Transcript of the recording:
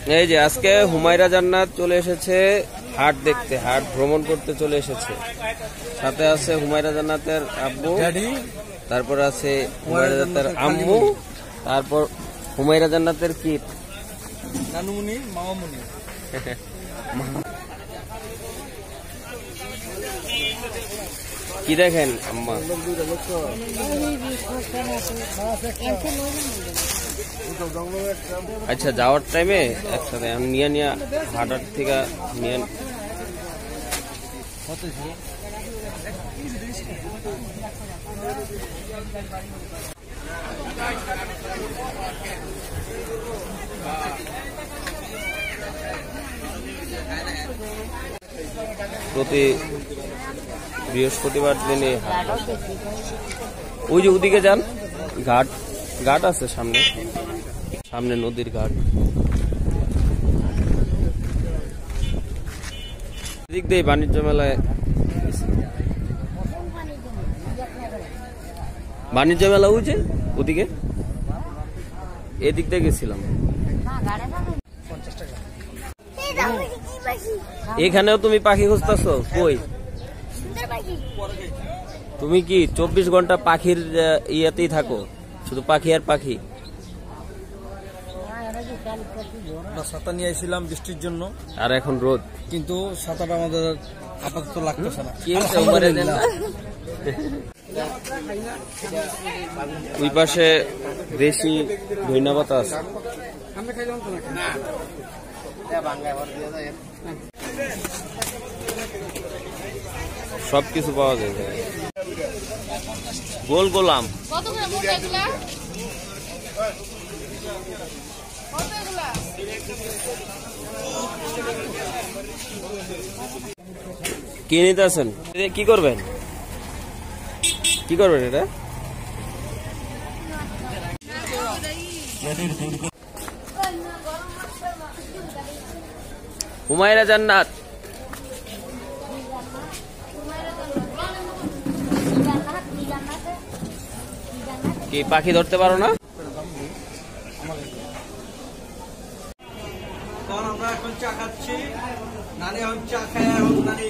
এই যে আজকে হুমায়রা জান্নাত চলে এসেছে হাট দেখতে, হাট ভ্রমণ করতে চলে এসেছে। সাথে আছে হুমায়রা জান্নাতের আব্বু, তারপর আছে হুমায়রা জান্নাতের আম্মু, তারপর হুমায়রা জান্নাতের কি নানুমুনি মামামুনি। কি দেখেন আম্মা? আচ্ছা, যাওয়ার টাইমে একসাথে নিয়ে নিয়ে হাটার থেকে নিয়ে প্রতি বৃহস্পতিবার দিনে ওই যে ওদিকে যান, ঘাট ঘাট আছে সামনে, সামনে নদীর ঘাট। এদিক দিয়ে বাণিজ্য মেলায়, বাণিজ্য মেলা ওই যে ওদিকে, এদিক দিয়ে গেছিলাম। এখানেও তুমি পাখি খুঁজতেছো? কই তুমি কি 24 ঘন্টা পাখির ইয়াতেই থাকো? শুধু পাখি আর পাখি। ছাতা নিয়ে আসছিলাম বৃষ্টির জন্য, আর এখন রোদ, কিন্তু ছাতাটা আমাদের আপাতত লাগতেছে না। ওই পাশে দেশি ধইনা পাতা আছে। সবকিছু পাওয়া যায়। গোল গোলাম কি নিতেছেন? কি করবেন, কি করবেন এটা? হুমায়রা জান্নাত কি পাখি ধরতে পারো না? আমরা এখন চা খাচ্ছি, নানি এখন চা খায়, এখন নানি